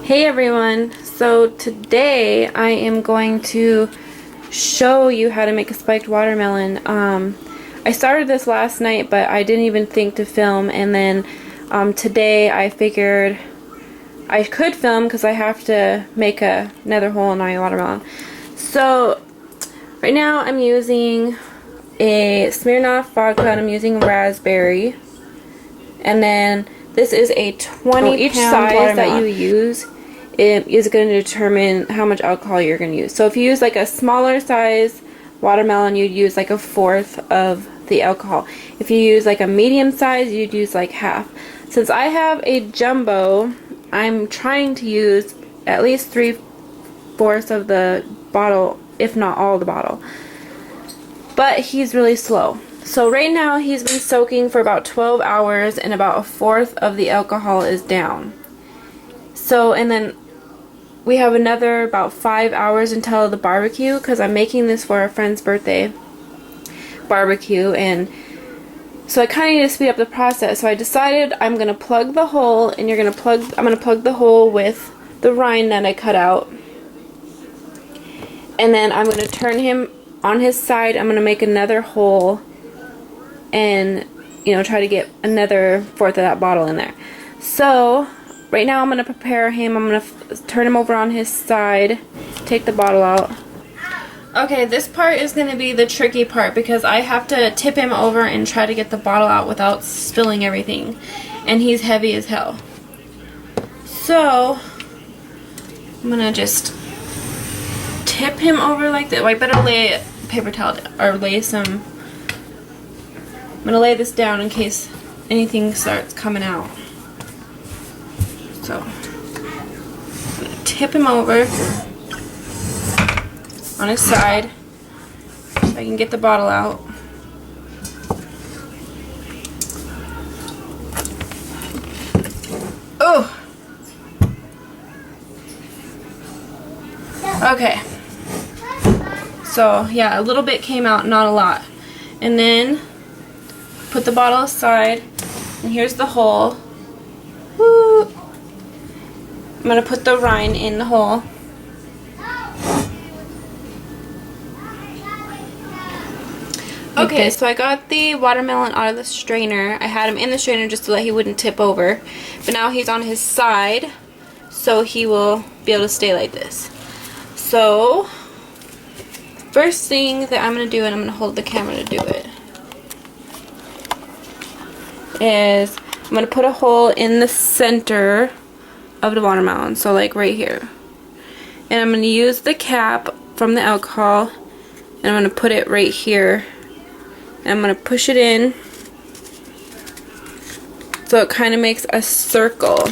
Hey everyone, so today I am going to show you how to make a spiked watermelon. I started this last night, but I didn't even think to film, and then today I figured I could film because I have to make another hole in my watermelon. So right now I'm using a Smirnoff vodka and I'm using raspberry, and then this is a 20 each pound size watermelon that you use is going to determine how much alcohol you're going to use. So if you use like a smaller size watermelon, you'd use like a fourth of the alcohol. If you use like a medium size, you'd use like half. Since I have a jumbo, I'm trying to use at least 3/4 of the bottle, if not all the bottle. But he's really slow. So right now he's been soaking for about 12 hours and about a fourth of the alcohol is down. So, and then we have another about 5 hours until the barbecue, because I'm making this for a friend's birthday barbecue, and so I kind of need to speed up the process. So I decided I'm going to plug the hole, and I'm going to plug the hole with the rind that I cut out. And then I'm going to turn him on his side. I'm going to make another hole and, try to get another fourth of that bottle in there. So right now I'm going to prepare him. I'm going to turn him over on his side, take the bottle out. Okay, this part is going to be the tricky part because I have to tip him over and try to get the bottle out without spilling everything. And he's heavy as hell. So I'm going to just tip him over like that. Well, I better lay a paper towel or lay some. I'm going to lay this down in case anything starts coming out. So, I'm going to tip him over on his side so I can get the bottle out. Oh! Okay. So, yeah, a little bit came out, not a lot. And then, put the bottle aside, and here's the hole. Woo! I'm going to put the rind in the hole. Okay, so I got the watermelon out of the strainer. I had him in the strainer just so that he wouldn't tip over. But now he's on his side, so he will be able to stay like this. So, first thing that I'm going to do, and I'm going to hold the camera to do it, is I'm going to put a hole in the center of the watermelon, so like right here. And I'm going to use the cap from the alcohol, and I'm going to put it right here. And I'm going to push it in so it kind of makes a circle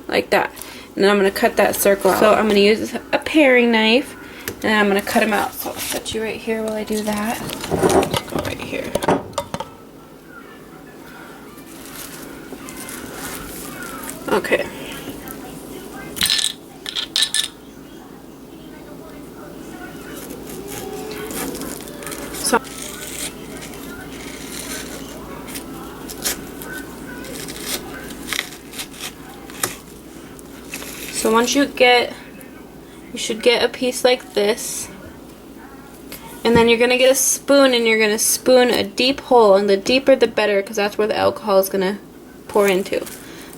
like that. And then I'm going to cut that circle out. So I'm going to use a paring knife, and I'm going to cut them out. So I'll set you right here while I do that. Just go right here. Okay. So once you should get a piece like this, and then you're going to get a spoon, and you're going to spoon a deep hole, and the deeper the better, because that's where the alcohol is going to pour into.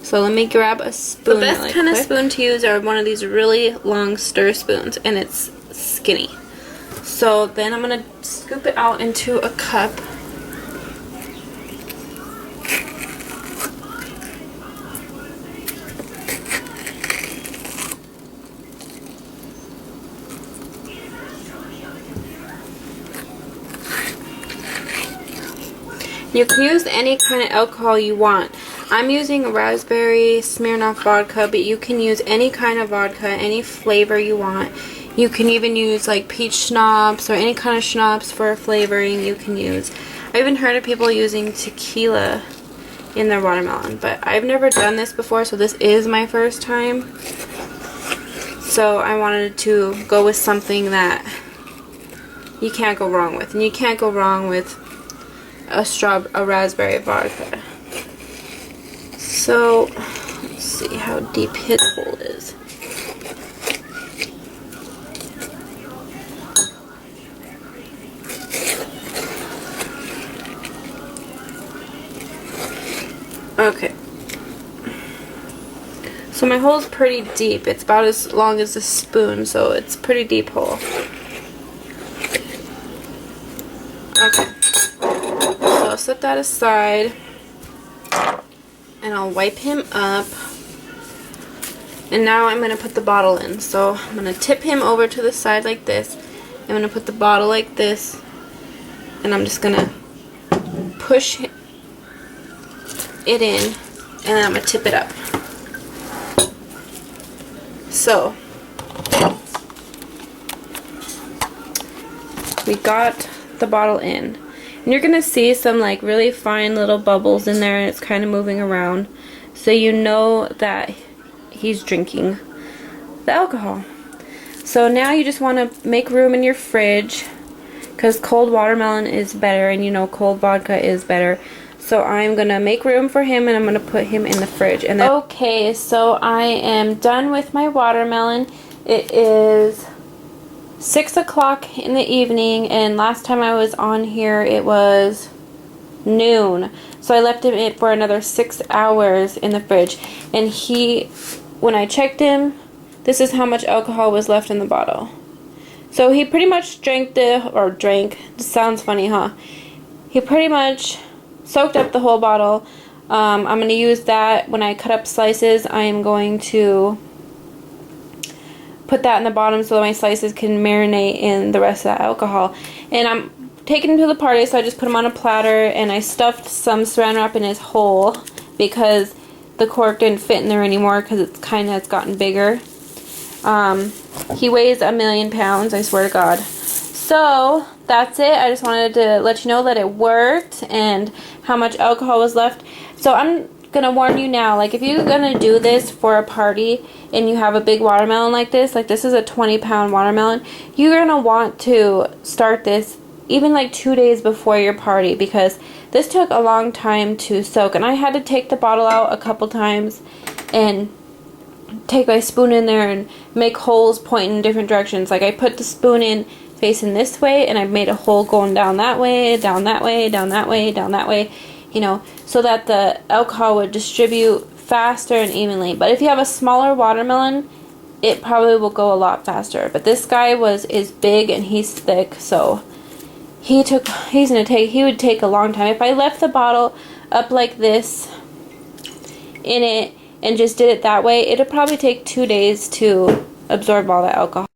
So let me grab a spoon. The best kind of spoon to use are one of these really long stir spoons, and it's skinny. So then I'm going to scoop it out into a cup. You can use any kind of alcohol you want. I'm using a raspberry Smirnoff vodka, but you can use any kind of vodka, any flavor you want. You can even use like peach schnapps or any kind of schnapps for flavoring you can use. I've even heard of people using tequila in their watermelon, but I've never done this before, so this is my first time. So I wanted to go with something that you can't go wrong with. And you can't go wrong with a raspberry vodka. So Let's see how deep his hole is. Okay. So my hole's pretty deep. It's about as long as a spoon, so it's a pretty deep hole. Okay. So I'll set that aside. And I'll wipe him up. And now I'm going to put the bottle in. So I'm going to tip him over to the side like this. I'm going to put the bottle like this. And I'm just going to push it in. And then I'm going to tip it up. So we got the bottle in. And you're going to see some like really fine little bubbles in there, and it's kind of moving around. So you know that he's drinking the alcohol. So now you just want to make room in your fridge, because cold watermelon is better, and you know cold vodka is better. So I'm going to make room for him, and I'm going to put him in the fridge. And then okay, so I am done with my watermelon. It is 6 o'clock in the evening, and last time I was on here it was noon. So I left him for another 6 hours in the fridge. And when I checked him, this is how much alcohol was left in the bottle. So he pretty much drank, this sounds funny, huh? He pretty much soaked up the whole bottle. I'm going to use that when I cut up slices. I am going to put that in the bottom so that my slices can marinate in the rest of that alcohol. And I'm taking him to the party, so I just put him on a platter, and I stuffed some saran wrap in his hole because the cork didn't fit in there anymore because it's gotten bigger. He weighs 1,000,000 pounds, I swear to God. So that's it. I just wanted to let you know that it worked and how much alcohol was left. So I'm gonna warn you now, like if you're gonna do this for a party and you have a big watermelon like this is a 20-pound watermelon, you're gonna want to start this even like 2 days before your party, because this took a long time to soak. And I had to take the bottle out a couple times and take my spoon in there and make holes pointing in different directions. Like I put the spoon in facing this way, and I made a hole going down that way, down that way, down that way, down that way, you know, so that the alcohol would distribute faster and evenly. But if you have a smaller watermelon, it probably will go a lot faster. But this guy is big and he's thick, so he would take a long time. If I left the bottle up like this in it and just did it that way, it'd probably take 2 days to absorb all the alcohol.